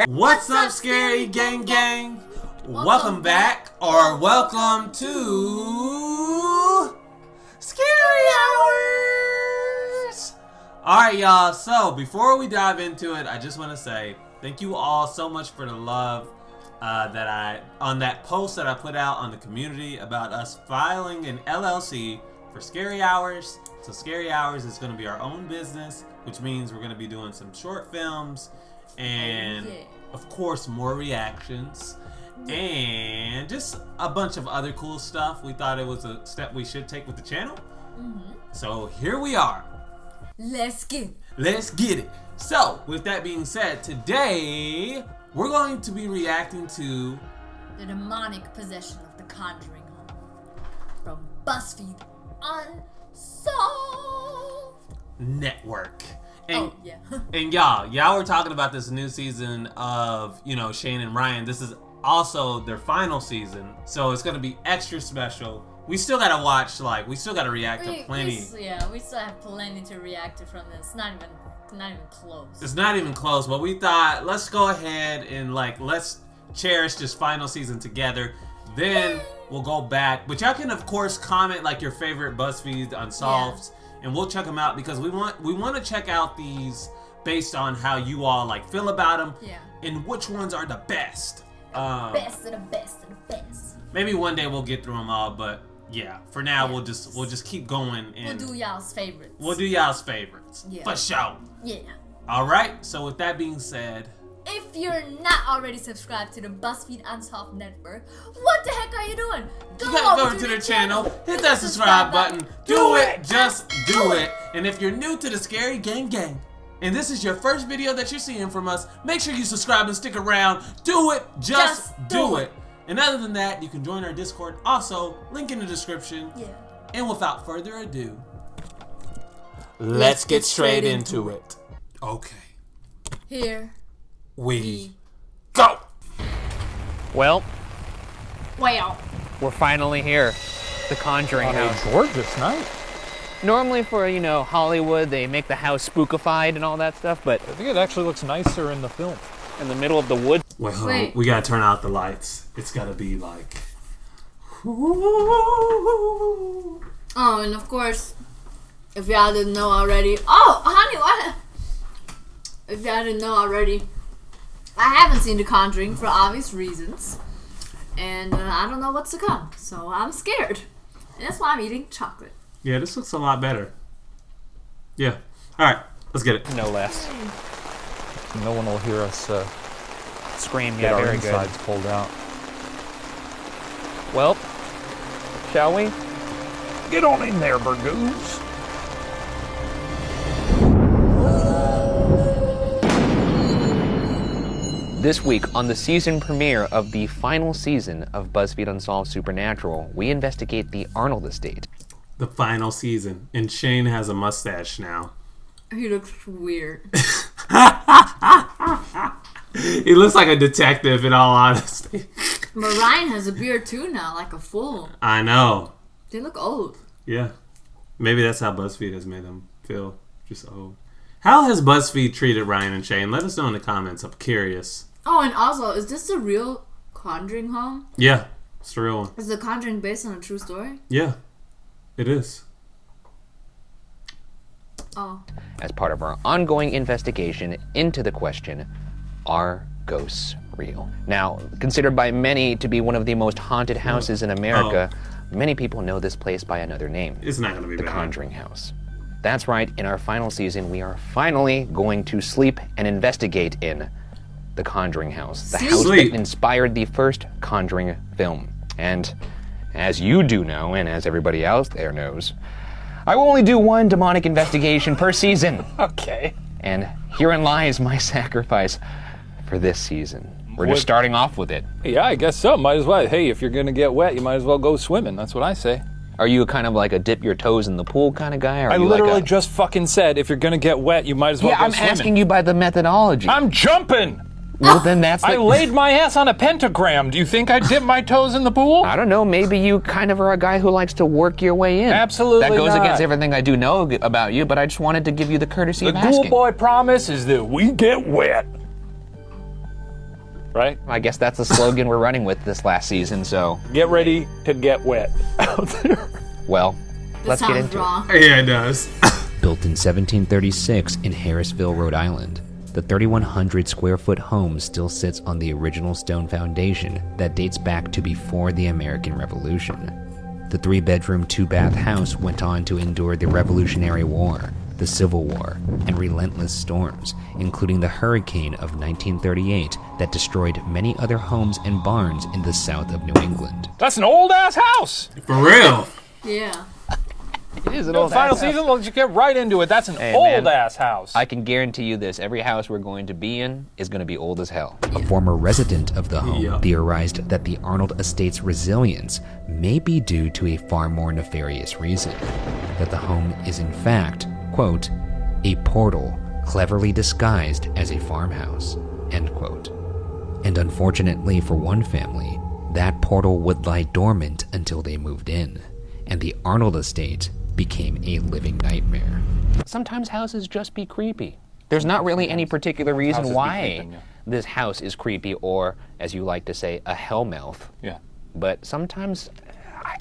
What's up, Scary Gang Gang? Welcome back, or welcome to Scary Hours! Alright, y'all, so before we dive into it, I just want to say thank you all so much for the love on that post that I put out on the community about us filing an LLC for Scary Hours. So Scary Hours is going to be our own business, which means we're going to be doing some short films and, of course, more reactions and just a bunch of other cool stuff. We thought it was a step we should take with the channel. So here we are. Let's get it. So, with that being said, today we're going to be reacting to the demonic possession of the Conjuring House from Buzzfeed Unsolved Network. And, yeah. And y'all were talking about this new season of, Shane and Ryan. This is also their final season, so it's gonna be extra special. We still gotta watch, we still gotta react to plenty. We still have plenty to react to from this. Not even close. It's not even close, but we thought, let's go ahead and, let's cherish this final season together. Then we'll go back. But y'all can, of course, comment, your favorite Buzzfeed Unsolved, and we'll check them out because we want to check out these based on how you all, feel about them. Yeah. And which ones are the best. Best of the best of the best. Maybe one day we'll get through them all, but yeah, for now we'll just keep going and we'll do y'all's favorites. Yeah. For sure. Yeah. All right. So with that being said, if you're not already subscribed to the Buzzfeed Unsolved Network, what the heck are you doing? Go over to their channel, hit that subscribe button. Do it, just do it. And if you're new to the Scary Gang Gang, and this is your first video that you're seeing from us, make sure you subscribe and stick around. Do it, just do it. And other than that, you can join our Discord. Also, link in the description. Yeah. And without further ado, let's get straight into it. Okay. Here we go. Well, wow. We're finally here. The Conjuring House. Gorgeous night. Normally for, Hollywood, they make the house spookified and all that stuff, but I think it actually looks nicer in the film. In the middle of the woods. Wait, hold on. We gotta turn out the lights. It's gotta be Oh, and of course, if y'all didn't know already. Oh, honey, what? If y'all didn't know already, I haven't seen The Conjuring for obvious reasons. And I don't know what's to come, so I'm scared. And that's why I'm eating chocolate. Yeah, this looks a lot better. Yeah. Alright, let's get it. No less. No one will hear us Scream, get yeah, our very insides good. pulled out. Well, shall we? Get on in there, Burgoos. This week, on the season premiere of the final season of BuzzFeed Unsolved Supernatural, we investigate the Arnold estate. The final season. And Shane has a mustache now. He looks weird. He looks like a detective, in all honesty. But Ryan has a beard too now, like a fool. I know. They look old. Yeah. Maybe that's how BuzzFeed has made them feel just old. How has BuzzFeed treated Ryan and Shane? Let us know in the comments. I'm curious. Oh, and also, is this the real Conjuring home? Yeah, it's the real one. Is The Conjuring based on a true story? Yeah, it is. Oh. As part of our ongoing investigation into the question, are ghosts real? Now, considered by many to be one of the most haunted houses in America, many people know this place by another name. It's not going to be The bad. Conjuring House. That's right, in our final season, we are finally going to sleep and investigate in The Conjuring House, the house that inspired the first Conjuring film. And as you do know, and as everybody else there knows, I will only do one demonic investigation per season. Okay. And herein lies my sacrifice for this season. We're just starting off with it. Yeah, I guess so. Might as well. Hey, if you're going to get wet, you might as well go swimming. That's what I say. Are you kind of like a dip your toes in the pool kind of guy? Or I literally just fucking said, if you're going to get wet, you might as well go swimming. Yeah, I'm asking you by the methodology. I'm jumping! Well, then that's I laid my ass on a pentagram. Do you think I'd dip my toes in the pool? I don't know. Maybe you kind of are a guy who likes to work your way in. Absolutely That goes not. against everything I do know about you, but I just wanted to give you the courtesy The of Ghoul asking. Boy promise is that we get wet. Right? I guess that's the slogan we're running with this last season, so, Get ready to get wet out there. well, This let's get sounds into wrong. Yeah, it does. Built in 1736 in Harrisville, Rhode Island, the 3,100 square foot home still sits on the original stone foundation that dates back to before the American Revolution. The 3-bedroom, 2-bath house went on to endure the Revolutionary War, the Civil War, and relentless storms, including the hurricane of 1938 that destroyed many other homes and barns in the south of New England. That's an old ass house. For real. Yeah. It is an The final season, let's get right into it. That's an Hey, old man. ass house. I can guarantee you this, every house we're going to be in is going to be old as hell. A former resident of the home Yep. theorized that the Arnold estate's resilience may be due to a far more nefarious reason. That the home is in fact, quote, a portal cleverly disguised as a farmhouse, end quote. And unfortunately for one family, that portal would lie dormant until they moved in, and the Arnold estate became a living nightmare. Sometimes houses just be creepy. There's not really any particular reason Houses be why creeping, yeah. this house is creepy or, as you like to say, a hellmouth. Yeah. But sometimes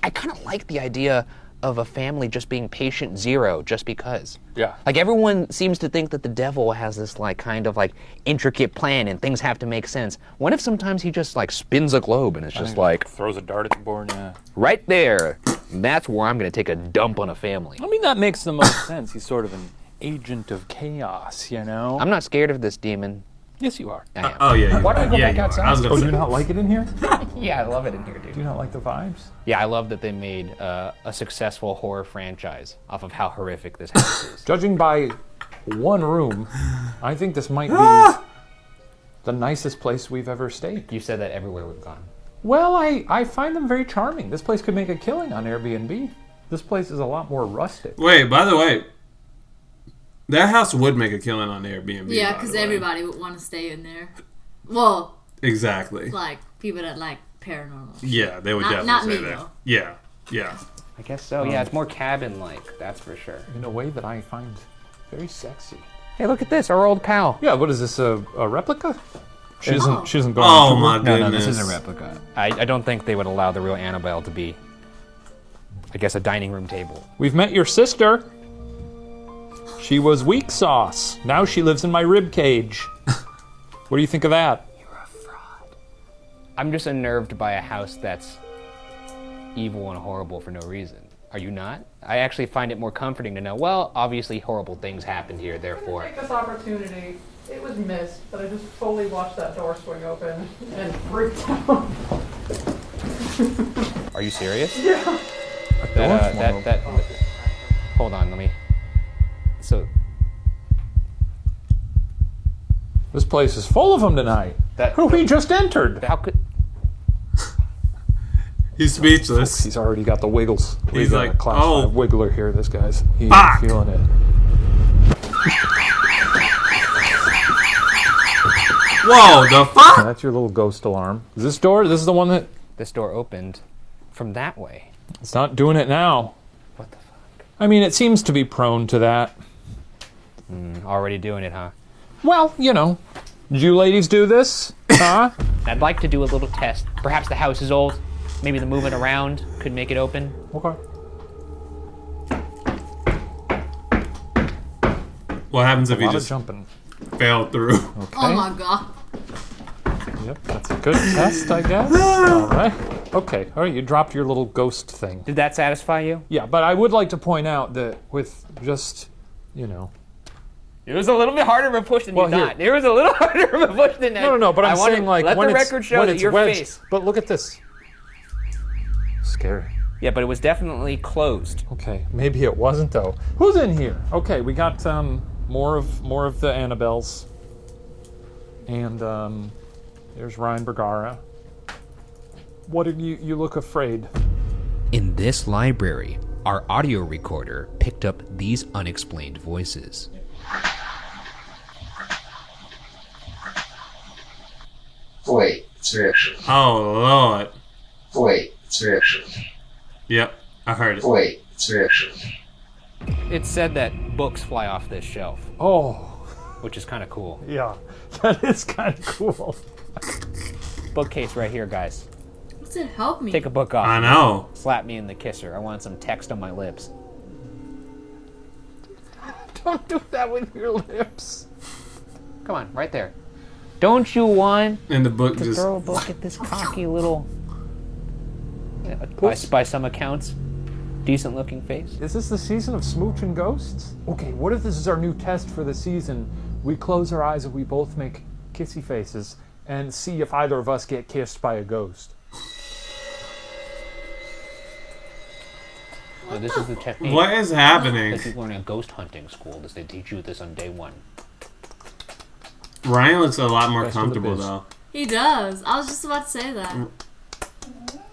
I kind of like the idea of a family just being patient zero just because. Yeah. Like everyone seems to think that the devil has this like kind of like intricate plan and things have to make sense. What if sometimes he just like spins a globe and it's just like Throws a dart at the board, yeah. right there. That's where I'm gonna take a dump on a family. I mean, that makes the most sense. He's sort of an agent of chaos, you know? I'm not scared of this demon. Yes, you are. I am. Oh yeah. Why don't we go yeah, back you are. outside? I was Oh, gonna do you say. not like it in here? Yeah, I love it in here, dude. Do you not like the vibes? Yeah, I love that they made a successful horror franchise off of how horrific this house is. Judging by one room, I think this might be the nicest place we've ever stayed. You said that everywhere we've gone. Well, I find them very charming. This place could make a killing on Airbnb. This place is a lot more rustic. Wait, by the way, that house would make a killing on Airbnb. Yeah, by because the way. everybody would want to stay in there. Well, Exactly. like people that like paranormal. Yeah, they would Not definitely me, say that. though. Yeah, yeah. I guess so. Yeah, it's more cabin-like, that's for sure. In a way that I find very sexy. Hey, look at this, our old pal. Yeah, what is this, a replica? She doesn't go Oh, on tour? my No, this goodness. is a replica. I don't think they would allow the real Annabelle to be, I guess, a dining room table. We've met your sister. She was weak sauce. Now she lives in my rib cage. What do you think of that? I'm just unnerved by a house that's evil and horrible for no reason. Are you not? I actually find it more comforting to know, well, obviously horrible things happened here, therefore. Take this opportunity. It was missed, but I just fully watched that door swing open and freaked out. Are you serious? Yeah. Hold on, let me. So, This place is full of them tonight. That- Who we just entered. how could. He's speechless. He's already got the wiggles. He's We got like, a class oh. 5 wiggler here. This guy's he's Fuck. feeling it. Whoa, the fuck? That's your little ghost alarm. Is this door? This is the one that This door opened from that way. it's not doing it now. What the fuck? I mean, it seems to be prone to that. Already doing it, huh? Well, you know, did you ladies do this? Huh? I'd like to do a little test. Perhaps the house is old. Maybe the moving around could make it open. Okay. What happens if A you lot of just jumping. fail through? Okay. Oh my god. Yep, that's a good test, I guess. All right. Okay. All right. You dropped your little ghost thing. Did that satisfy you? Yeah, but I would like to point out that with just, you know. It was a little bit harder of a push than Well, you here. thought. It was a little harder of a push than that. No, but I'm saying like let when the it's record show when that it's your wedged. face. But look at this. Scary. Yeah, but it was definitely closed. Okay, maybe it wasn't though. Who's in here? Okay, we got more of the Annabelles, and there's Ryan Bergara. What did you look afraid? In this library, our audio recorder picked up these unexplained voices. Wait, it's fiction. Oh, Lord. Wait, it's fiction. Yep, I heard it. Wait, it's fiction. It's said that books fly off this shelf, Oh, which is kind of cool. yeah. That is kind of cool. Bookcase right here, guys. What's it help me? Take a book off. I know. Slap me in the kisser. I want some text on my lips. Don't do that with your lips. Come on, right there. Don't you want And the book to just... throw a book at this cocky little, by some accounts, decent-looking face? Is this the season of smooch and ghosts? Okay, what if this is our new test for the season? We close our eyes and we both make kissy faces and see if either of us get kissed by a ghost. So this is the technique. What is happening? If you learn a ghost hunting school, they teach you this on day one. Ryan looks a lot more Best of the comfortable, biz. though. He does. I was just about to say that.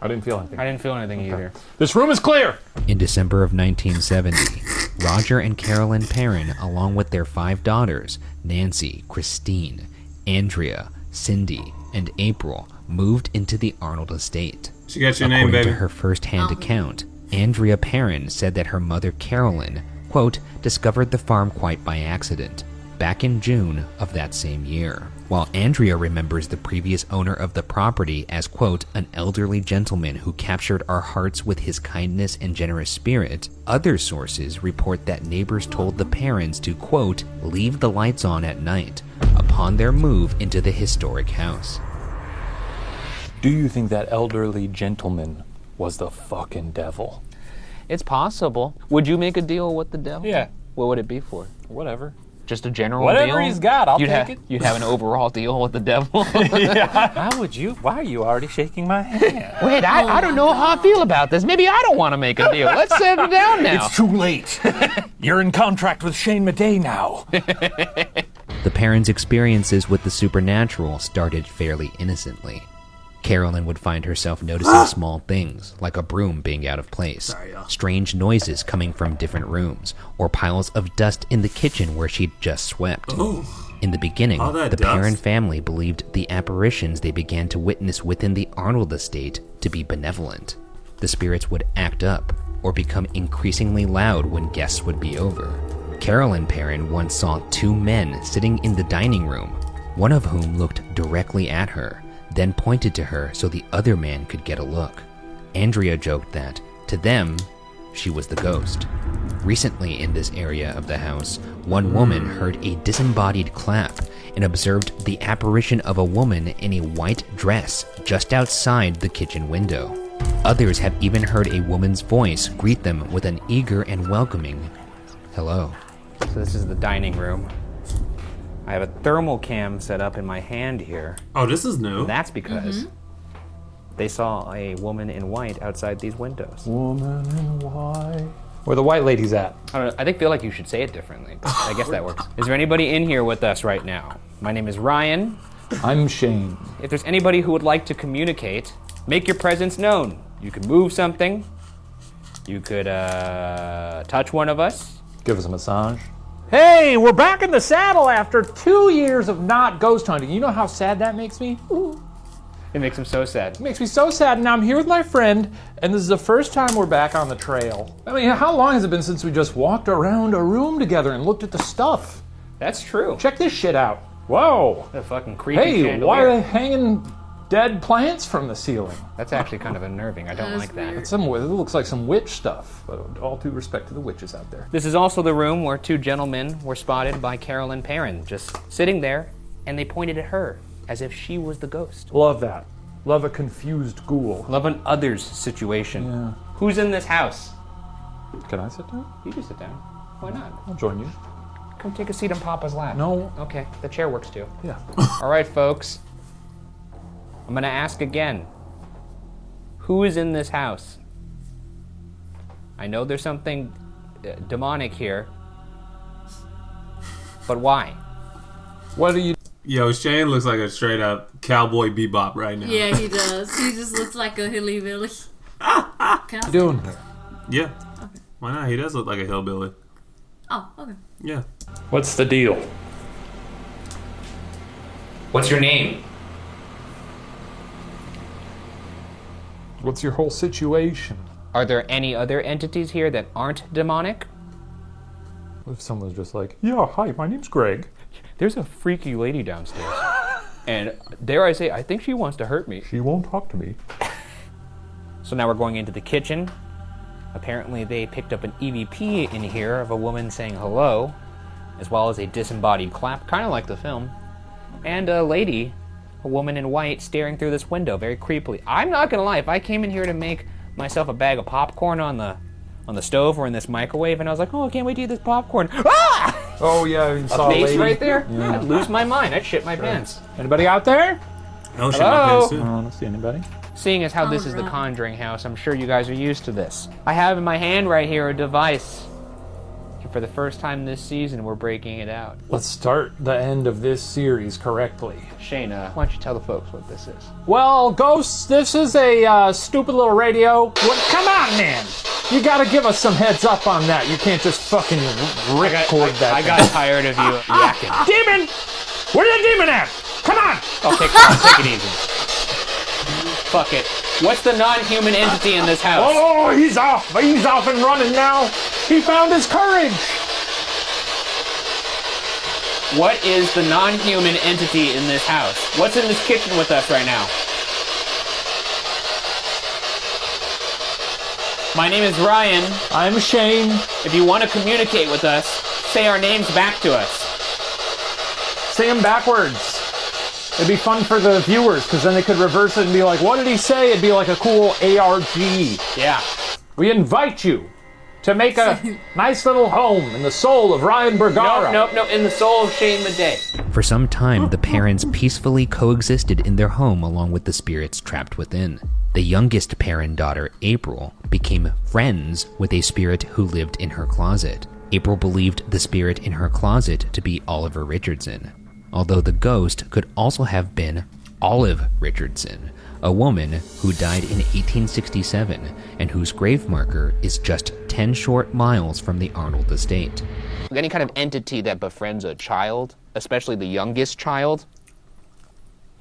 I didn't feel anything. I didn't feel anything either. This room is clear! In December of 1970, Roger and Carolyn Perrin, along with their 5 daughters, Nancy, Christine, Andrea, Cindy, and April, moved into the Arnold estate. She got your name, According baby. to her first-hand account, Andrea Perrin said that her mother Carolyn, quote, discovered the farm quite by accident, back in June of that same year. While Andrea remembers the previous owner of the property as, quote, an elderly gentleman who captured our hearts with his kindness and generous spirit, other sources report that neighbors told the parents to, quote, leave the lights on at night upon their move into the historic house. Do you think that elderly gentleman was the fucking devil? It's possible. Would you make a deal with the devil? Yeah. What would it be for? Whatever. Just a general Whatever deal? he's got, I'll you'd take it. You'd have an overall deal with the devil? How would you? Why are you already shaking my hand? Wait, I don't know how I feel about this. Maybe I don't want to make a deal. Let's settle down now. It's too late. You're in contract with Shane Madej now. The parents' experiences with the supernatural started fairly innocently. Carolyn would find herself noticing small things, like a broom being out of place, strange noises coming from different rooms, or piles of dust in the kitchen where she'd just swept. In the beginning, All that the dust. Perrin family believed the apparitions they began to witness within the Arnold estate to be benevolent. The spirits would act up, or become increasingly loud when guests would be over. Carolyn Perrin once saw 2 men sitting in the dining room, one of whom looked directly at her, then pointed to her so the other man could get a look. Andrea joked that, to them, she was the ghost. Recently in this area of the house, one woman heard a disembodied clap and observed the apparition of a woman in a white dress just outside the kitchen window. Others have even heard a woman's voice greet them with an eager and welcoming hello. So this is the dining room. I have a thermal cam set up in my hand here. Oh, this is new. And that's because they saw a woman in white outside these windows. Woman in white. Where the white lady's at? I don't know, I feel like you should say it differently, but I guess that works. Is there anybody in here with us right now? My name is Ryan. I'm Shane. If there's anybody who would like to communicate, make your presence known. You could move something. You could touch one of us. Give us a massage. Hey, we're back in the saddle after 2 years of not ghost hunting. You know how sad that makes me? It makes him so sad. It makes me so sad, and now I'm here with my friend, and this is the first time we're back on the trail. I mean, how long has it been since we just walked around a room together and looked at the stuff? That's true. Check this shit out. Whoa. The fucking creepy Hey, chandelier. why are they hanging dead plants from the ceiling? That's actually kind of unnerving. I don't That is like that. weird. It looks like some witch stuff, but all due respect to the witches out there. This is also the room where 2 gentlemen were spotted by Carolyn Perrin, just sitting there, and they pointed at her as if she was the ghost. Love that. Love a confused ghoul. Love an others situation. Yeah. Who's in this house? Can I sit down? You can sit down. Why not? I'll join you. Come take a seat on Papa's lap. No. Okay, the chair works too. Yeah. All right, folks. I'm gonna ask again. Who is in this house? I know there's something demonic here, but why? What are you? Yo, Shane looks like a straight up cowboy bebop right now. Yeah, he does. He just looks like a hillbilly. Can I doing here? Yeah. Why not? He does look like a hillbilly. Oh, okay. Yeah. What's the deal? What's your name? What's your whole situation? Are there any other entities here that aren't demonic? What if someone's just like, yeah, hi, my name's Greg. There's a freaky lady downstairs. And dare I say, I think she wants to hurt me. She won't talk to me. So now we're going into the kitchen. Apparently they picked up an EVP in here of a woman saying hello, as well as a disembodied clap, kind of like the film. And a lady, a woman in white, staring through this window very creepily. I'm not gonna lie, if I came in here to make myself a bag of popcorn on the stove or in this microwave, and I was like, oh, I can't wait to eat this popcorn. Ah! Oh yeah, you saw A face lady right there? Yeah. I'd lose my mind. I'd shit my pants. Anybody out there? Oh, shit, Hello? my pants too. I don't see anybody. Seeing as how this is the Conjuring House, I'm sure you guys are used to this. I have in my hand right here a device. And for the first time this season, we're breaking it out. Let's start the end of this series correctly. Shayna, why don't you tell the folks what this is? Well, Ghosts, this is a stupid little radio. Come on, man! You gotta give us some heads up on that. You can't just fucking record that. I got tired of you yakking. Demon! Where's the demon at? Come on! Okay, come on, take it easy. Fuck it. What's the non-human entity in this house? Oh, he's off! He's off and running now! He found his courage! What is the non-human entity in this house? What's in this kitchen with us right now? My name is Ryan. I'm Shane. If you want to communicate with us, say our names back to us. Say him backwards. It'd be fun for the viewers, because then they could reverse it and be like, what did he say? It'd be like a cool ARG. Yeah. We invite you to make a nice little home in the soul of Ryan Bergara. Nope, in the soul of Shane Madej. For some time, the parents peacefully coexisted in their home along with the spirits trapped within. The youngest parent daughter, April, became friends with a spirit who lived in her closet. April believed the spirit in her closet to be Oliver Richardson, although the ghost could also have been Olive Richardson, a woman who died in 1867 and whose grave marker is just 10 short miles from the Arnold estate. Any kind of entity that befriends a child, especially the youngest child,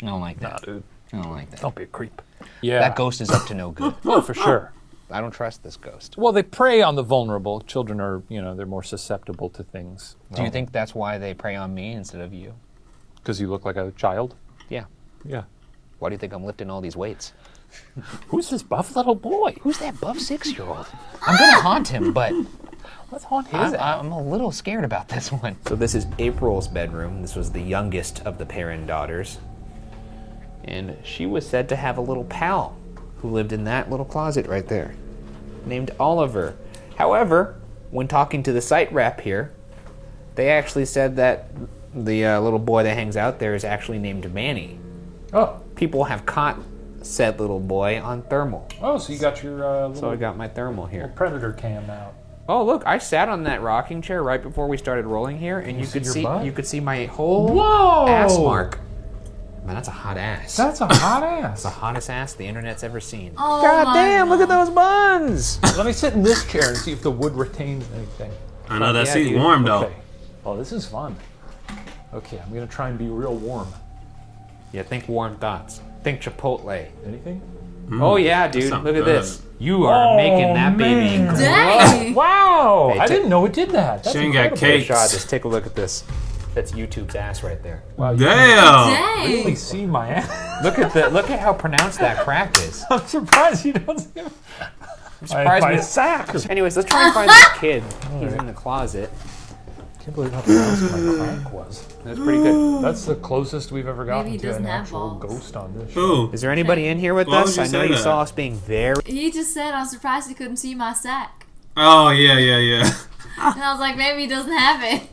I don't like that. Nah, dude. I don't like that. Don't be a creep. Yeah. That ghost is up to no good. Oh, for sure. I don't trust this ghost. Well, they prey on the vulnerable. Children are, they're more susceptible to things. Do you think that's why they prey on me instead of you? Because you look like a child? Yeah. Yeah. Why do you think I'm lifting all these weights? Who's this buff little boy? Who's that buff 6-year-old? I'm gonna haunt him, but Let's haunt his I'm a little scared about this one. So this is April's bedroom. This was the youngest of the Perrin daughters. And she was said to have a little pal who lived in that little closet right there, named Oliver. However, when talking to the site rep here, they actually said that the little boy that hangs out there is actually named Manny. Oh. People have caught said little boy on thermal. Oh, so you got your So I got my thermal here. predator cam out. Oh, look, I sat on that rocking chair right before we started rolling here, and you could your see butt? you could see my whole Whoa! ass mark. Man, that's a hot ass. That's a hot That's the ass. hottest ass the internet's ever seen. Oh God my damn, look at God. those buns! Let me sit in this chair and see if the wood retains anything. I know that Yeah, seat's dude. warm though. Okay. Oh, this is fun. Okay, I'm gonna try and be real warm. Yeah, think warm thoughts. Think Chipotle. Anything? Oh yeah, dude, sounds look at good. this. You are making that baby man. grow. Dang! Wow! Hey, I ta- didn't know it did that. That's Shane got incredible. cake. Shot, just take a look at this. That's YouTube's ass right there. Wow, you Damn! can really Dang! see my ass. Look at how pronounced that crack is. I'm surprised you don't see Surprised my me. sack. Anyways, let's try and find this kid. He's in the closet. I can't believe how pronounced my crack was. That's pretty good. That's the closest we've ever gotten he to doesn't an have actual balls. ghost on this show. Ooh. Is there anybody in here with Why us? would I you know say you that? saw us being very. He just said, I'm surprised he couldn't see my sack. Oh yeah, yeah, yeah. And I was like, maybe he doesn't have it.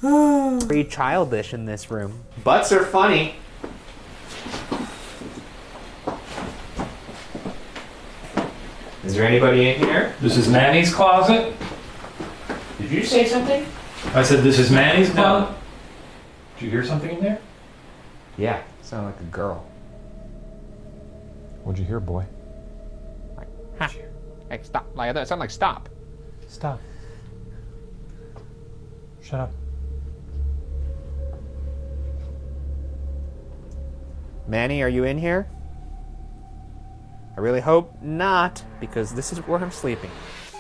Very childish in this room. Butts are funny. Is there anybody in here? This is Manny's closet. Did you say something? I said this is Manny's closet. Did you hear something in there? Yeah, sounded like a girl. What'd you hear, boy? Like, ha. Hey, stop. Like that sounded like stop. Stop. Shut up. Manny, are you in here? really hope not, because this is where I'm sleeping.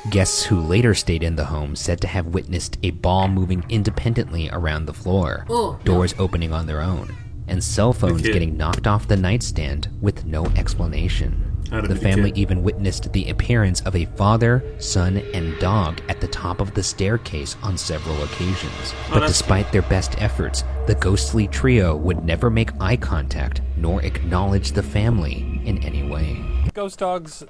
Guests who later stayed in the home said to have witnessed a ball moving independently around the floor, doors opening on their own, and cell phones getting knocked off the nightstand with no explanation. The family even witnessed the appearance of a father, son, and dog at the top of the staircase on several occasions. But despite their best efforts, the ghostly trio would never make eye contact nor acknowledge the family in any way. Ghost dogs,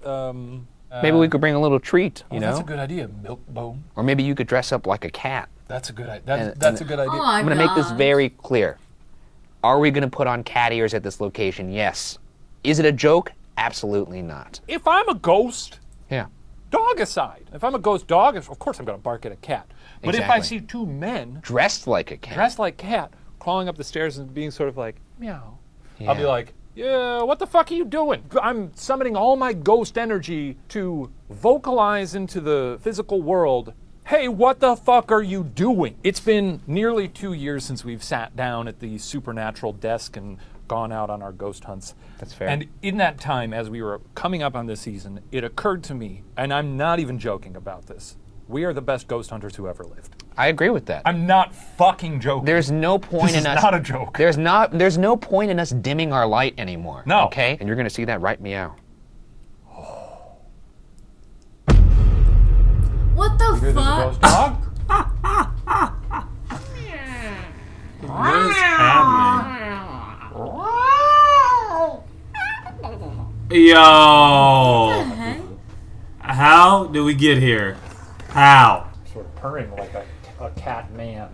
Maybe we could bring a little treat, you know? That's a good idea, Milk Bone. Or maybe you could dress up like a cat. That's a good idea. That's a good idea. Oh my I'm going to make this God. very clear. Are we going to put on cat ears at this location? Yes. Is it a joke? Absolutely not. If I'm a ghost, Yeah. dog aside, if I'm a ghost dog, of course I'm going to bark at a cat. But if I Exactly. see two men Dressed like a cat. dressed like cat crawling up the stairs and being sort of like, meow, I'll be Yeah. like, yeah, what the fuck are you doing? I'm summoning all my ghost energy to vocalize into the physical world. Hey, what the fuck are you doing? It's been nearly 2 years since we've sat down at the supernatural desk and gone out on our ghost hunts. That's fair. And in that time, as we were coming up on this season, it occurred to me, and I'm not even joking about this, we are the best ghost hunters who ever lived. I agree with that. I'm not fucking joking. There's no point This in is us. not a joke. There's no point in us dimming our light anymore. No. Okay? And you're going to see that right meow. What the Here's a fuck? ghost dog. What is happening? Yo! Hey? How did we get here? How? Sort of purring like a cat man.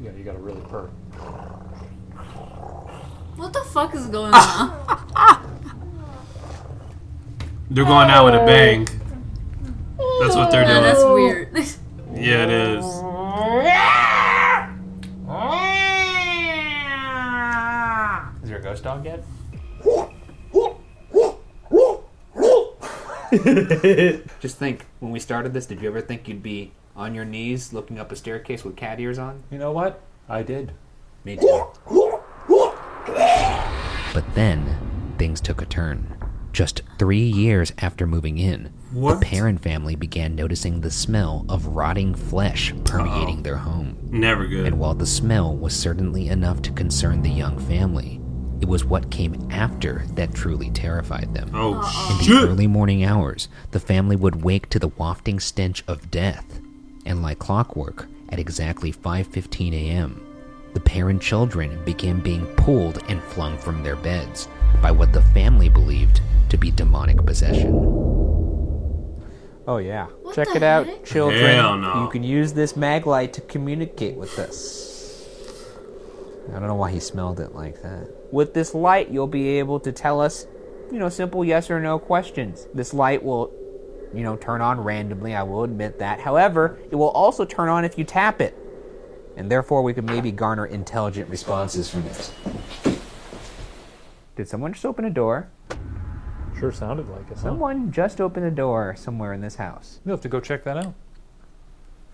You know, you gotta really purr. What the fuck is going on? They're going out with a bang. That's what they're Yeah, doing. that's weird. Yeah, it is. Is there a ghost dog yet? Just think, when we started this, did you ever think you'd be on your knees looking up a staircase with cat ears on? You know what? I did. Me too. But then, things took a turn. Just 3 years after moving in, What? the Perrin family began noticing the smell of rotting flesh permeating their home. Never good. And while the smell was certainly enough to concern the young family, it was what came after that truly terrified them. Oh, In the shit. early morning hours, the family would wake to the wafting stench of death. And like clockwork, at exactly 5:15 a.m., the Perrin children began being pulled and flung from their beds by what the family believed to be demonic possession. Oh, yeah. What Check the it out, heck? children. Hell no. You can use this mag light to communicate with us. I don't know why he smelled it like that. With this light, you'll be able to tell us, simple yes or no questions. This light will, turn on randomly, I will admit that. However, it will also turn on if you tap it. And therefore, we could maybe garner intelligent responses from this. Did someone just open a door? Sure sounded like it. Huh? Someone just opened a door somewhere in this house. You'll have to go check that out.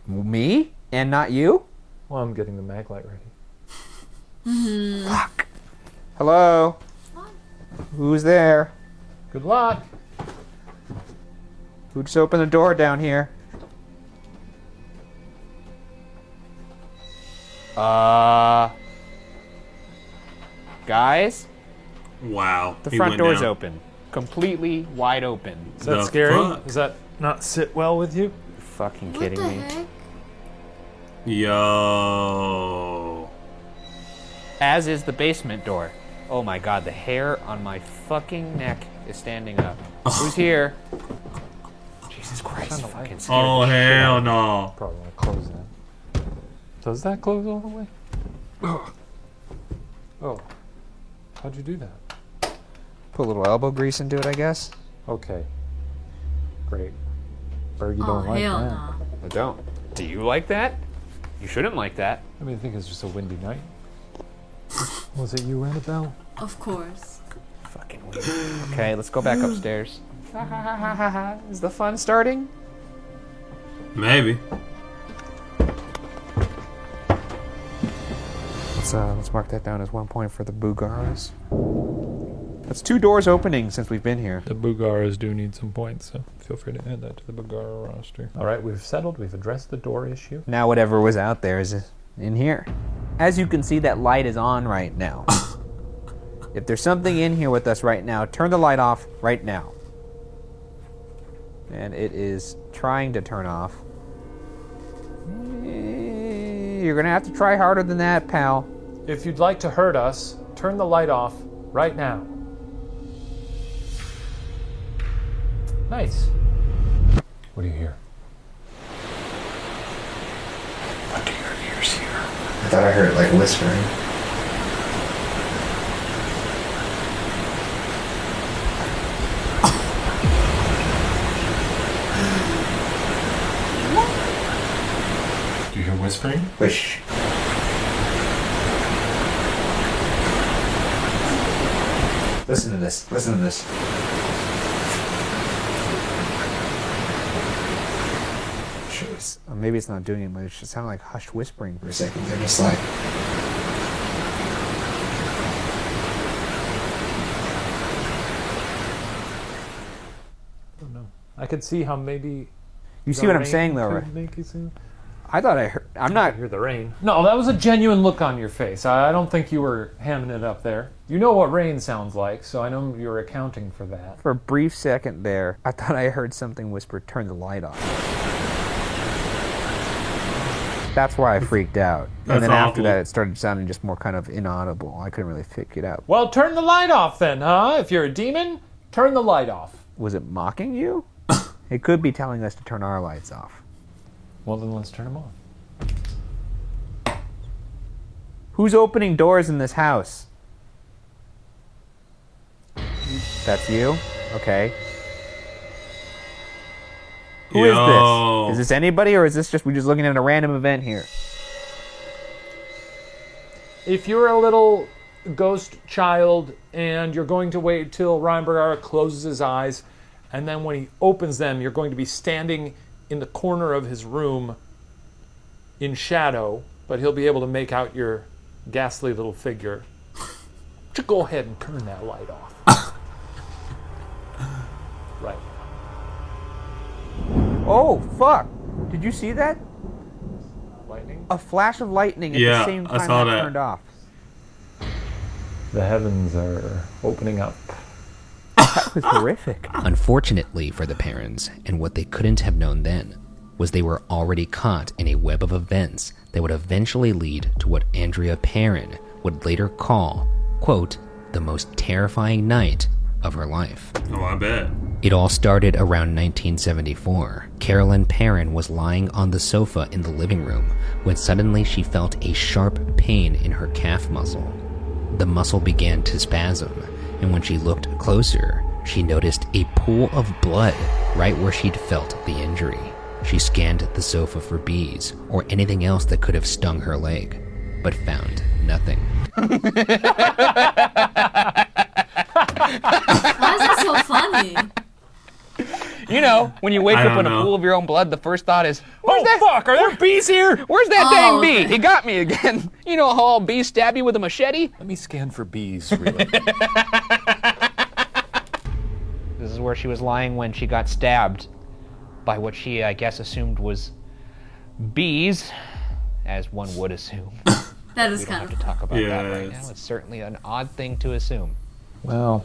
Me? And not you? Well, I'm getting the mag light ready. Fuck. Hello? Who's there? Good luck. Who just opened the door down here? Guys? Wow. The He front went door's down. open. Completely wide open. Is that The scary? fuck? Does that not sit well with you? You're fucking What kidding the me. heck? Yo. As is the basement door. Oh my god, the hair on my fucking neck is standing up. Who's here? Jesus Christ, Kinda fucking like- scared Oh, the shit out hell of me. no. Probably want to close that. Does that close all the way? Oh. How'd you do that? Put a little elbow grease into it, I guess. Okay. Great. Berg, you Oh, don't like hell that. no. I don't. Do you like that? You shouldn't like that. I mean, I think it's just a windy night. Was it you, Annabelle? Of course. Fucking weird. Okay, let's go back upstairs. Is the fun starting? Maybe. Let's mark that down as 1 point for the Bugaras. It's 2 doors opening since we've been here. The Bugaras do need some points, so feel free to add that to the Bugara roster. All right, we've settled. We've addressed the door issue. Now whatever was out there is in here. As you can see, that light is on right now. If there's something in here with us right now, turn the light off right now. And it is trying to turn off. You're gonna have to try harder than that, pal. If you'd like to hurt us, turn the light off right now. Nice. What do you hear? What do your ears hear? I thought I heard like whispering. Do you hear whispering? Wish. Listen to this. Listen to this. Or maybe it's not doing it, but it should sound like hushed whispering For a second, they're just like. I don't know. I could see how maybe. You see what I'm saying, though, right? I thought I heard. I'm not. Hear the rain. No, that was a genuine look on your face. I don't think you were hamming it up there. You know what rain sounds like, so I know you're accounting for that. For a brief second there, I thought I heard something whisper, "Turn the light off." That's why I freaked out. And then after that, it started sounding just more kind of inaudible. I couldn't really pick it up. Well, turn the light off then, huh? If you're a demon, turn the light off. Was it mocking you? It could be telling us to turn our lights off. Well, then let's turn them on. Who's opening doors in this house? That's you? Okay. Who is this? Is this anybody, or is this just, we're just looking at a random event here? If you're a little ghost child and you're going to wait till Ryan Bergara closes his eyes, and then when he opens them, you're going to be standing in the corner of his room in shadow, but he'll be able to make out your ghastly little figure. Just go ahead and turn that light off. Right. Oh, fuck. Did you see that? Lightning? A flash of lightning at the same time I saw that. turned off. The heavens are opening up. That was horrific. Unfortunately for the parents, and what they couldn't have known then, was they were already caught in a web of events that would eventually lead to what Andrea Perrin would later call, quote, the most terrifying night of her life. Oh, I bet. It all started around 1974. Carolyn Perrin was lying on the sofa in the living room when suddenly she felt a sharp pain in her calf muscle. The muscle began to spasm, and when she looked closer, she noticed a pool of blood right where she'd felt the injury. She scanned the sofa for bees or anything else that could have stung her leg, but found nothing. Why is that so funny? You know, when you wake I up don't in a know. pool of your own blood, the first thought is, Oh, fuck! Are there bees here? where's that Oh, dang bee? okay. He got me again. You know how all bees stab you with a machete? Let me scan for bees, really. This is where she was lying when she got stabbed by what she, I guess, assumed was bees, as one would assume. That is We don't kind have of to talk about that Yeah, right it's- now. It's certainly an odd thing to assume. Well,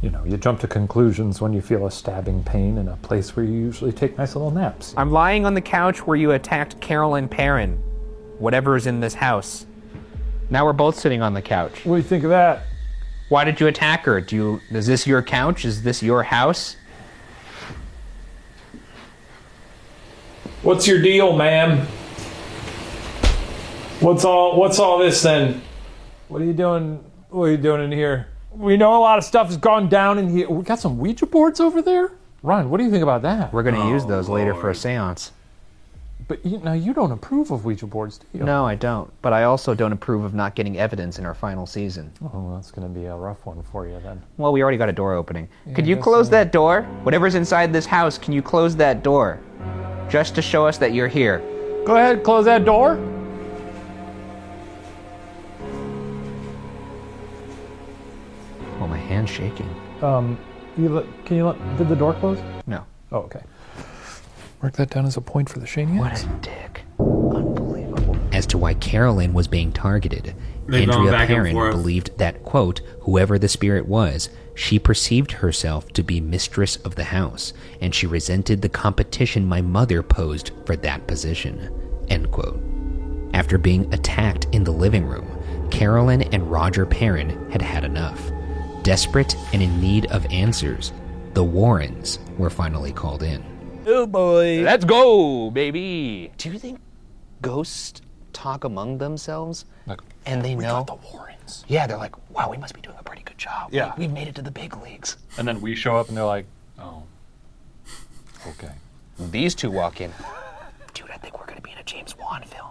you know, you jump to conclusions when you feel a stabbing pain in a place where you usually take nice little naps. I'm lying on the couch where you attacked Carolyn Perrin, whatever's in this house. Now we're both sitting on the couch. What do you think of that? Why did you attack her? Is this your couch? Is this your house? What's your deal, ma'am? What's all this then? What are you doing? What are you doing in here? We know a lot of stuff has gone down in here. We got some Ouija boards over there? Ron, what do you think about that? We're going to use those later for a Lord. seance. But you don't approve of Ouija boards, do you? No, I don't. But I also don't approve of not getting evidence in our final season. Oh, that's going to be a rough one for you then. Well, we already got a door opening. Could I you guess close so. that door? Whatever's inside this house, can you close that door? Just to show us that you're here. Go ahead, close that door. Oh hands shaking. Did the door close? No. Oh, okay. Mark that down as a point for the Shanians. What a dick. Unbelievable. As to why Carolyn was being targeted, They've gone Andrea back and Perrin forth. believed that, quote, whoever the spirit was, she perceived herself to be mistress of the house, and she resented the competition my mother posed for that position, end quote. After being attacked in the living room, Carolyn and Roger Perrin had had enough. Desperate and in need of answers, the Warrens were finally called in. Oh boy. Let's go, baby. Do you think ghosts talk among themselves? Like, And they know? got the Warrens. Yeah, they're like, wow, we must be doing a pretty good job. Yeah. We've made it to the big leagues. And then we show up and they're like, oh, okay. These two walk in. Dude, I think we're going to be in a James Wan film.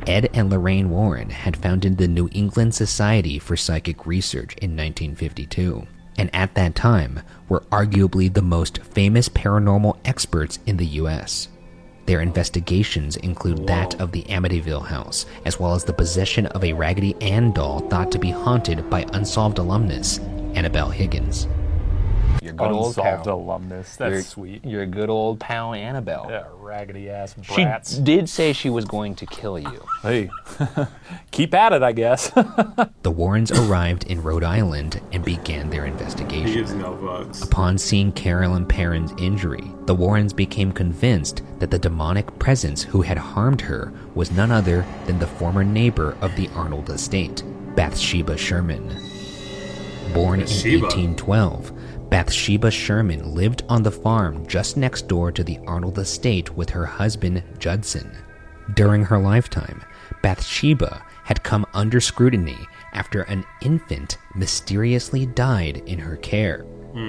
Ed and Lorraine Warren had founded the New England Society for Psychic Research in 1952, and at that time were arguably the most famous paranormal experts in the U.S. Their investigations include that of the Amityville house, as well as the possession of a Raggedy Ann doll thought to be haunted by Unsolved alumnus Annabelle Higgins. Your good old Unsolved pal. alumnus. That's Your- sweet. Your good old pal Annabelle. Yeah, raggedy ass She brats. did say she was going to kill you. Hey, keep at it, I guess. The Warrens arrived in Rhode Island and began their He investigation. gives no fucks. Upon seeing Carolyn Perrin's injury, the Warrens became convinced that the demonic presence who had harmed her was none other than the former neighbor of the Arnold estate, Bathsheba Sherman. Born in Bathsheba. 1812, Bathsheba Sherman lived on the farm just next door to the Arnold estate with her husband, Judson. During her lifetime, Bathsheba had come under scrutiny after an infant mysteriously died in her care.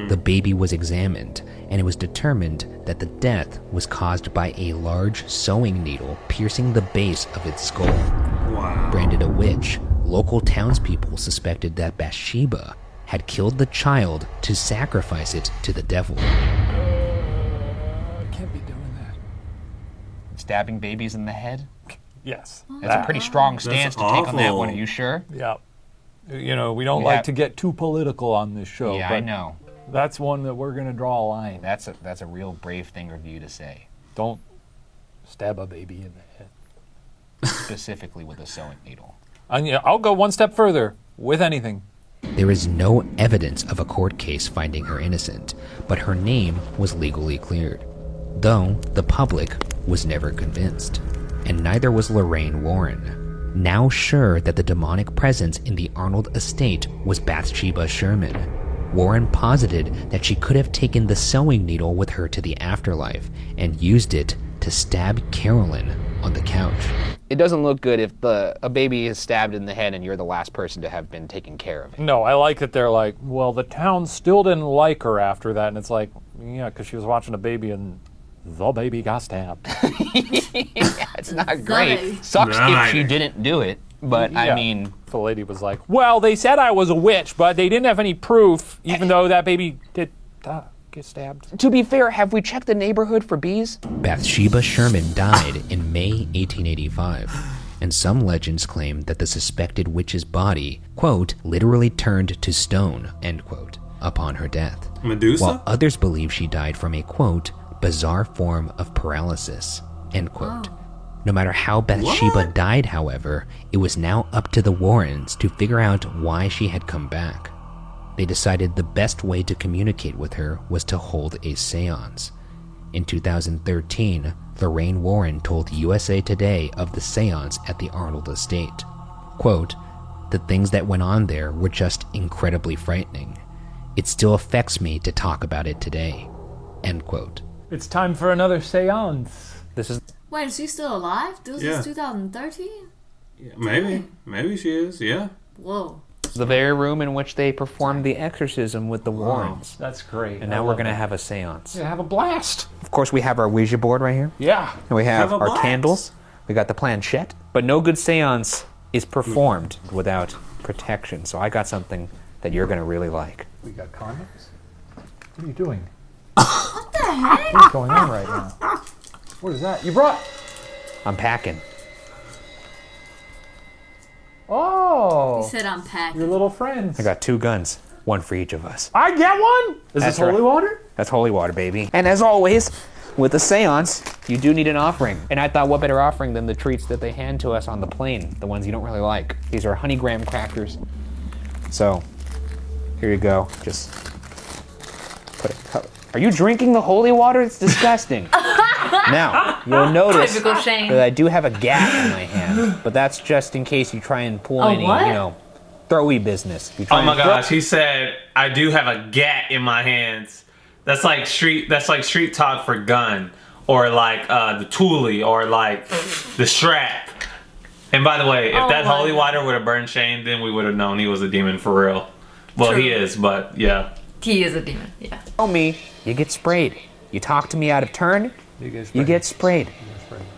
The baby was examined, and it was determined that the death was caused by a large sewing needle piercing the base of its skull. Wow. Branded a witch, local townspeople suspected that Bathsheba had killed the child to sacrifice it to the devil. I can't be doing that. Stabbing babies in the head? Yes. That's a pretty strong stance to take on that one. Are you sure? Yeah. You know, we don't Yeah. like to get too political on this show, Yeah, but I know. that's one that we're going to draw a line. That's a real brave thing of you to say, Don't stab a baby in the head. specifically with a sewing needle. And yeah, I'll go one step further with anything. There is no evidence of a court case finding her innocent, but her name was legally cleared, though the public was never convinced, and neither was Lorraine Warren. Now sure that the demonic presence in the Arnold estate was Bathsheba Sherman, Warren posited that she could have taken the sewing needle with her to the afterlife and used it to stab Carolyn on the couch. It doesn't look good if a baby is stabbed in the head and you're the last person to have been taken care of. No, I like that they're like, well, the town still didn't like her after that, and it's like, yeah, because she was watching a baby and the baby got stabbed. It's not Sorry. great. Sucks Right. if she didn't do it, but I Yeah. mean, The lady was like, well, they said I was a witch, but they didn't have any proof, even though that baby did get stabbed. to be fair, have we checked the neighborhood for bees? Bathsheba Sherman died in May 1885, and some legends claim that the suspected witch's body, quote, literally turned to stone, end quote, upon her death. Medusa? While others believe she died from a, quote, bizarre form of paralysis, end quote. No matter how Bathsheba died, however, it was now up to the Warrens to figure out why she had come back. They decided the best way to communicate with her was to hold a seance. In 2013, Lorraine Warren told USA Today of the seance at the Arnold estate. Quote, the things that went on there were just incredibly frightening. It still affects me to talk about it today, end quote. It's time for another seance. This is Wait, is she still alive? This Yeah. is 2013? Yeah, maybe she is. Yeah. Whoa. the very room in which they performed the exorcism with the Warrens. That's great. And now we're going to have a seance. have a blast. Of course, we have our Ouija board right here. Yeah. And we have Have a our blast. candles. We got the planchette. But no good seance is performed without protection. So I got something that you're going to really like. We got condoms. What are you doing? What the heck? What's going on right now? What is that? You brought... I'm packing. Oh. He said I'm packing. Your little friends. I got 2 guns. One for each of us. I get one? Is That's this holy right. water? That's holy water, baby. And as always, with a seance, you do need an offering. And I thought, what better offering than the treats that they hand to us on the plane, the ones you don't really like. These are honey graham crackers. So, here you go. Just put it. Are you drinking the holy water? It's disgusting. Now, you'll notice Typical Shane. that I do have a gap in my hand, but that's just in case you try and pull any, what? throwy business. You try Oh my and throw- gosh, he said I do have a gat in my hands. That's like street talk for gun, or like the toolie, or like the strap. And by the way, if that my holy God. water would have burned Shane, then we would have known he was a demon for real. Well, True. he is, but yeah. He is a demon. Yeah. Tell me, you get sprayed. You talk to me out of turn, you get sprayed.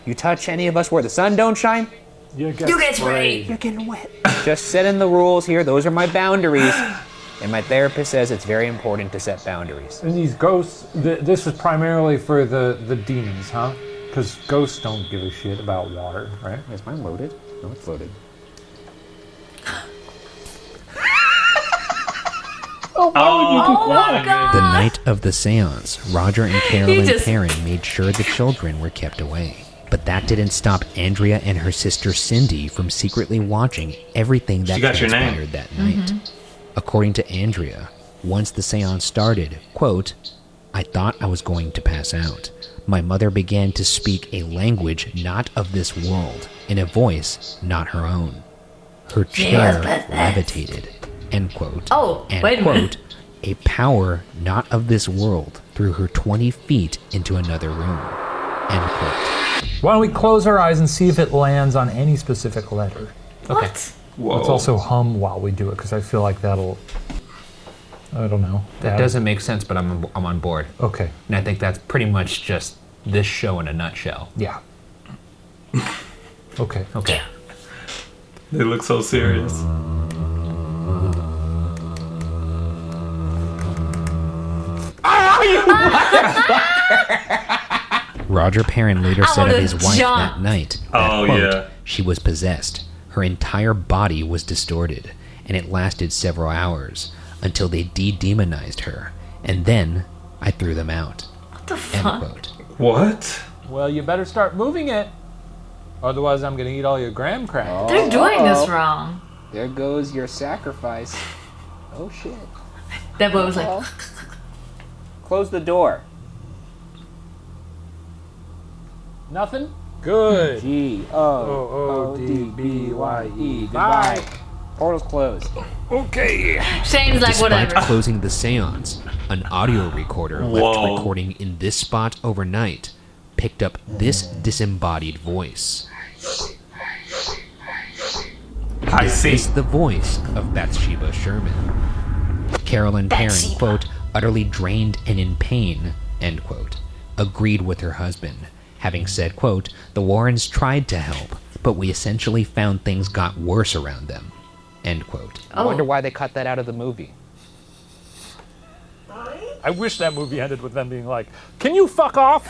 You touch any of us where the sun don't shine, You get sprayed. you're getting wet. Just setting the rules here. Those are my boundaries. And my therapist says it's very important to set boundaries. And these ghosts, this is primarily for the demons, huh? Because ghosts don't give a shit about water, right? Is mine loaded? No, it's loaded. Oh my God. The night of the seance, Roger and Carolyn just- Perrin made sure the children were kept away. But that didn't stop Andrea and her sister Cindy from secretly watching everything that She got your name. transpired that night. According to Andrea, once the seance started, quote, I thought I was going to pass out. My mother began to speak a language not of this world, in a voice not her own. Her chair levitated, end quote. Oh, and wait a quote, minute. a power not of this world threw her 20 feet into another room, end quote. Why don't we close our eyes and see if it lands on any specific letter? What? Whoa. Let's also hum while we do it, because I feel like that'll, I don't know. That doesn't make sense, but I'm on board. Okay, And I think that's pretty much just this show in a nutshell. yeah. Okay. Okay. They look so serious. Roger Perrin later said of would've his wife jumped. that night that, Oh, quote, yeah. she was possessed. Her entire body was distorted, and it lasted several hours until they de-demonized her, and then I threw them out. What the End fuck? quote. What? Well, you better start moving it. Otherwise, I'm going to eat all your graham crackers. They're doing this wrong. There goes your sacrifice. Oh shit. That boy was like, Close the door. Nothing? Good. G-O-O-D-B-Y-E. Goodbye. Portal's closed. Okay. Shane's like, Despite whatever. closing the seance, an audio recorder left Whoa. recording in this spot overnight picked up this disembodied voice. I see. Is the voice of Bathsheba Sherman. Carolyn Perrin, Bathsheba. quote, utterly drained and in pain, end quote, agreed with her husband, having said, quote, the Warrens tried to help, but we essentially found things got worse around them, end quote. I wonder why they cut that out of the movie. I wish that movie ended with them being like, can you fuck off?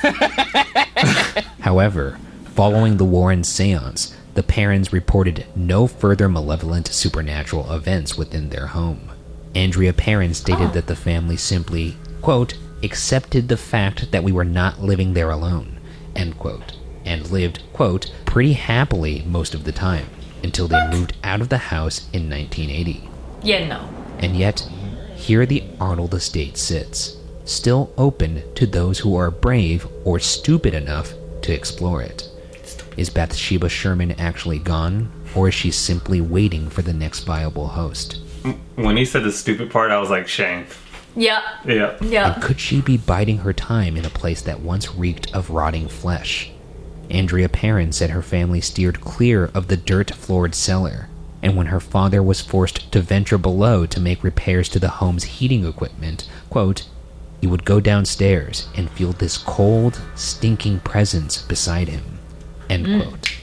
However, following the Warren seance, the Perrins reported no further malevolent supernatural events within their home. Andrea Perrin stated that the family simply, quote, accepted the fact that we were not living there alone, end quote, and lived, quote, pretty happily most of the time, until they moved out of the house in 1980. Yeah, no. And yet, here the Arnold estate sits, still open to those who are brave or stupid enough to explore it. Is Bathsheba Sherman actually gone, or is she simply waiting for the next viable host? When he said the stupid part, I was like, Shane. Yep. Yeah. Yep. And could she be biding her time in a place that once reeked of rotting flesh? Andrea Perrin said her family steered clear of the dirt-floored cellar, and when her father was forced to venture below to make repairs to the home's heating equipment, quote, he would go downstairs and feel this cold, stinking presence beside him, end quote.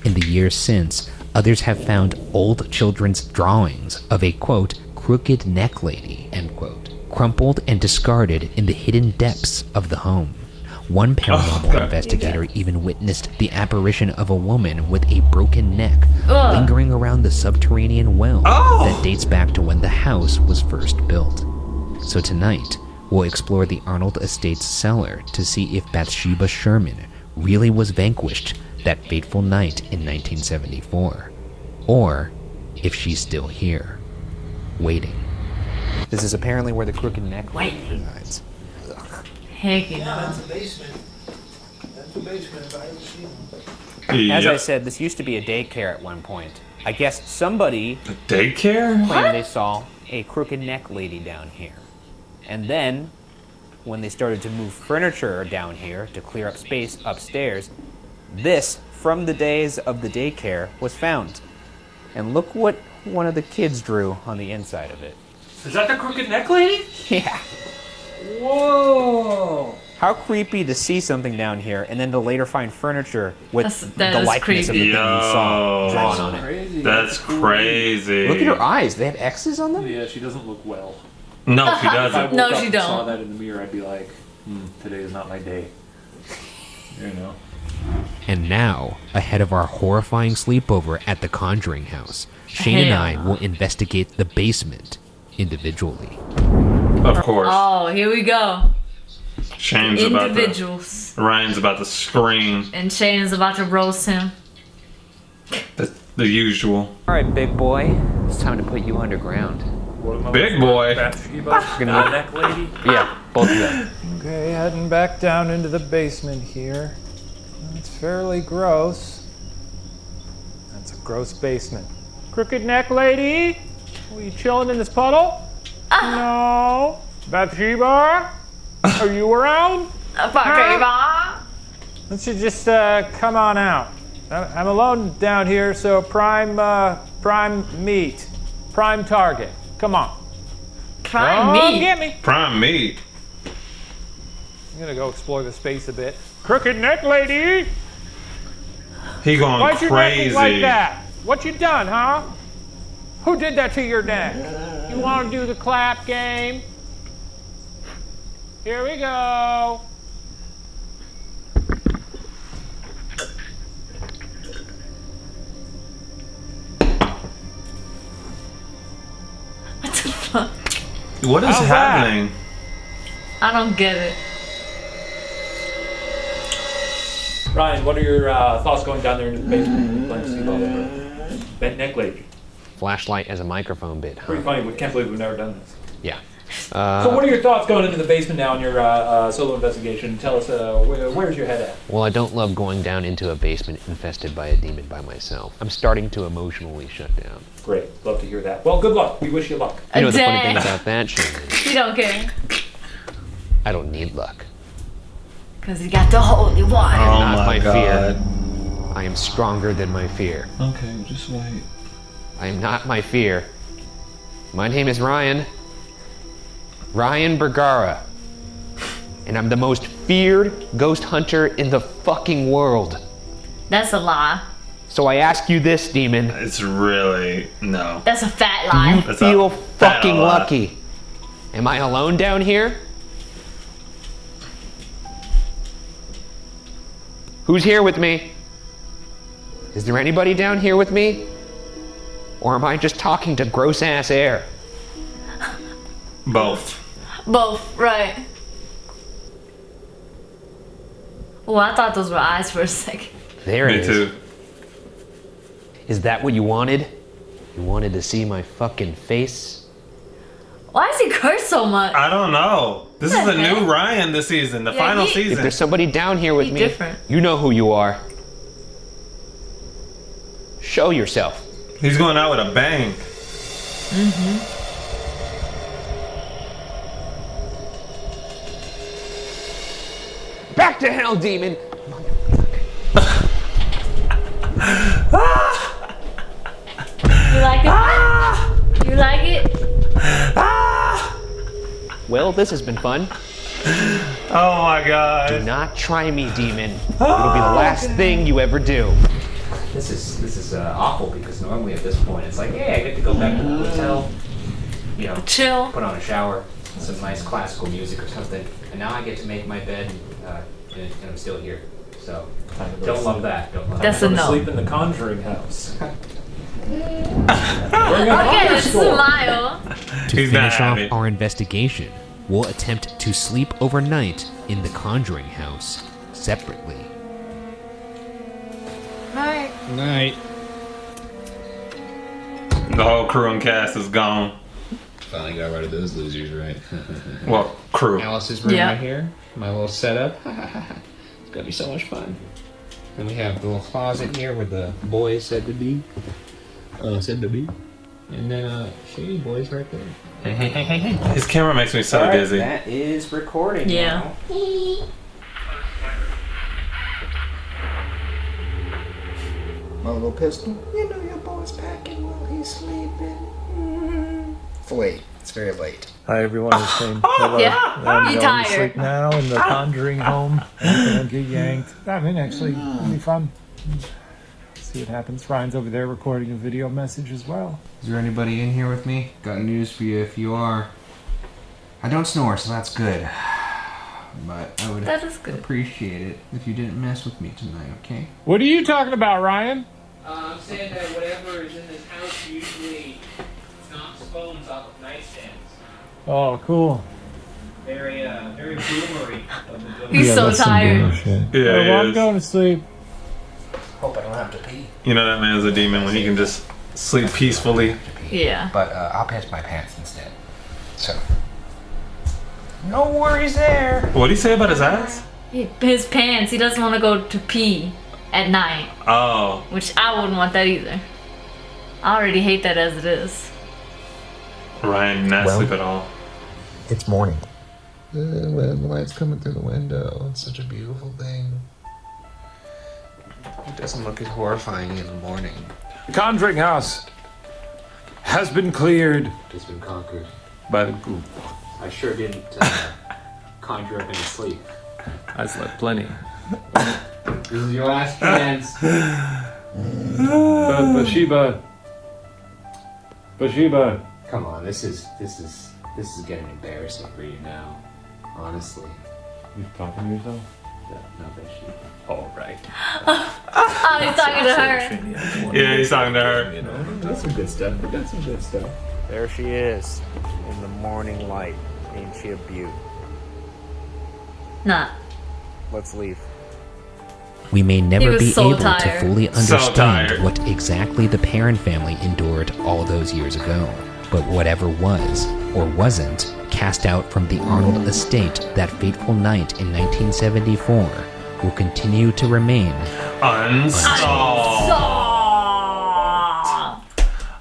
In the years since, others have found old children's drawings of a, quote, crooked neck lady, end quote, crumpled and discarded in the hidden depths of the home, One paranormal investigator even witnessed the apparition of a woman with a broken neck lingering around the subterranean well that dates back to when the house was first built. So tonight, we'll explore the Arnold Estates cellar to see if Bathsheba Sherman really was vanquished that fateful night in 1974, or if she's still here, waiting. This is apparently where the crooked neck resides. Heck yeah. That's the basement. That's the basement if I ever seen one. As I said, this used to be a daycare at one point. I guess somebody Daycare? claimed they saw a crooked neck lady down here. And then, when they started to move furniture down here to clear up space upstairs, this, from the days of the daycare, was found. And look what one of the kids drew on the inside of it. Is that the crooked neck lady? Yeah. Whoa! How creepy to see something down here and then to later find furniture with That the is likeness of the creepy. thing you saw drawn on it. Crazy. That's crazy. Look at her eyes. They have X's on them? Yeah, she doesn't look well. No, she If I doesn't. woke No, up she and don't. saw that in the mirror, I'd be like, today is not my day. You know? And now, ahead of our horrifying sleepover at the Conjuring House, Shane and I Hell. will investigate the basement individually. Of course. Oh, here we go. Shane's about to. Individuals. Ryan's about to scream. And Shane is about to roast him. The usual. All right, big boy. It's time to put you underground. What am I Big looking boy. at? Bathsheba? Gonna- Neck lady? Yeah, both of them. Okay, heading back down into the basement here. It's fairly gross. That's a gross basement. Crooked neck lady? Are you chilling in this puddle? No. Bathsheba? Are you around? Why don't you just come on out? I'm alone down here, so prime meat. Prime target. Come on. Prime Come meat. get me. Prime meat. I'm gonna go explore the space a bit. Crooked neck lady! He going Why'd your neck crazy. look like that? What you done, huh? Who did that to your neck? You wanna do the clap game? Here we go. What the fuck? What is How's that? happening? I don't get it. Ryan, what are your thoughts going down there into the basement? Playing sleepover. Bent neck lady. Flashlight as a microphone bit, huh? Pretty funny. We can't believe we've never done this. Yeah. So what are your thoughts going into the basement now in your solo investigation? Tell us, where's your head at? Well, I don't love going down into a basement infested by a demon by myself. I'm starting to emotionally shut down. Great. Love to hear that. Well, good luck. We wish you luck. You know the funny Dang. thing about that, Shane, is You don't care. I don't need luck. Because you got the holy water. Oh Not my my god. fear. I am stronger than my fear. Okay, just wait. I am not my fear. My name is Ryan. Ryan Bergara. And I'm the most feared ghost hunter in the fucking world. That's a lie. So I ask you this, demon. It's really no. That's a fat lie. That's Feel a fat fucking lie. lucky. Am I alone down here? Who's here with me? Is there anybody down here with me? Or am I just talking to gross ass air? Both. Both, right. Oh, I thought those were eyes for a second. There it Me is. too. Is that what you wanted? You wanted to see my fucking face? Why does he curse so much? I don't know. This is the new Ryan this season, the Yeah, final he- If season. there's somebody down here with Be me, different. you know who you are. Show yourself. He's going out with a bang. Back to hell, demon! You like it? You like it? Well, this has been fun. Oh my Do god. not try me, demon. It'll be the last thing you ever do. This is awful because normally at this point it's like, hey, I get to go back to the hotel, you know, Chill. put on a shower, some nice classical music or something, and now I get to make my bed and and I'm still here. So don't love that. Don't love That's that. a no. Sleep in the Conjuring House. Okay, smile. To He's not finish off happy. our investigation, we'll attempt to sleep overnight in the Conjuring House separately. Night. The whole crew and cast is gone. Finally got rid of those losers, right? Well, crew. Alice's room Yeah. right here. My little setup. It's gonna be so much fun. Then we have the little closet here where the boys said to be. And then Shady Boy's right there. Hey. His camera makes me so All right, dizzy. that is recording. Yeah. Now. My little pistol. You know your boy's packing while he's sleeping. It's late. It's very late. Hi everyone, it's Shane. Hello. Yeah, I'm you going tired. to sleep now in the Conjuring home. I'm gonna get yanked. I mean, actually, it'll be fun. See what happens. Ryan's over there recording a video message as well. Is there anybody in here with me? Got news for you if you are. I don't snore, so that's good. But I would That is good. appreciate it if you didn't mess with me tonight, okay? What are you talking about, Ryan? I'm saying that whatever is in this house usually knocks phones off of nightstands. Oh, cool. Very boomery of the good. He's so that's some tired. boomer shit. Yeah, Well, he I'm is. going to sleep. Hope I don't have to pee. You know that man's a demon when he can just sleep peacefully. Yeah. But I'll piss my pants instead. So. No worries there. What did he say about his ass? His pants. He doesn't want to go to pee at night, Oh. which I wouldn't want that either. I already hate that as it is. Ryan, not Well. sleep at all. It's morning. When the light's coming through the window, it's such a beautiful thing. It doesn't look as horrifying in the morning. The Conjuring House has been cleared. It's been conquered. By the group. I sure didn't conjure up any sleep. I slept plenty. This is your last chance. Bathsheba. Come on, this is getting embarrassing for you now. Honestly. You talking to yourself? No, Bathsheba. All right. Oh, he's talking to her. Yeah, he's talking to her. You know, that's some good stuff. We got some good stuff. There she is, in the morning light. Ain't she a beaut? Nah. Let's leave. We may never was be so able to tired. fully So understand tired. what exactly the Perrin family endured all those years ago. But whatever was, or wasn't, cast out from the Arnold estate that fateful night in 1974 will continue to remain Unsolved. Stop.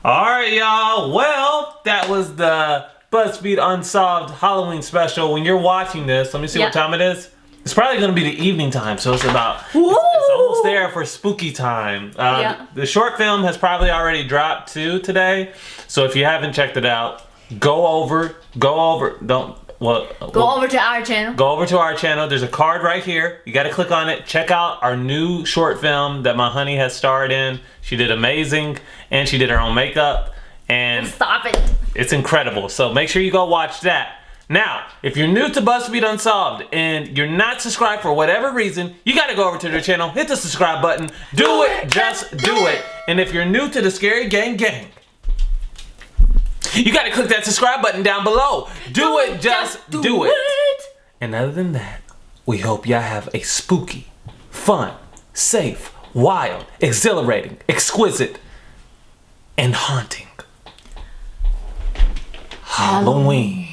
Alright, y'all. Well, that was the BuzzFeed Unsolved Halloween special. When you're watching this, let me see Yeah. what time it is. It's probably going to be the evening time, so it's about it's almost there for spooky time. Yeah. The short film has probably already dropped too today, so if you haven't checked it out, go over to our channel. Go over to our channel. There's a card right here. You got to click on it. Check out our new short film that my honey has starred in. She did amazing, and she did her own makeup, and Stop it. it's incredible. So make sure you go watch that. Now, if you're new to BuzzFeed Unsolved and you're not subscribed for whatever reason, you got to go over to their channel, hit the subscribe button, do it, just do it. And if you're new to the Scary Gang Gang, you got to click that subscribe button down below. Do it, just do it. And other than that, we hope y'all have a spooky, fun, safe, wild, exhilarating, exquisite, and haunting Halloween.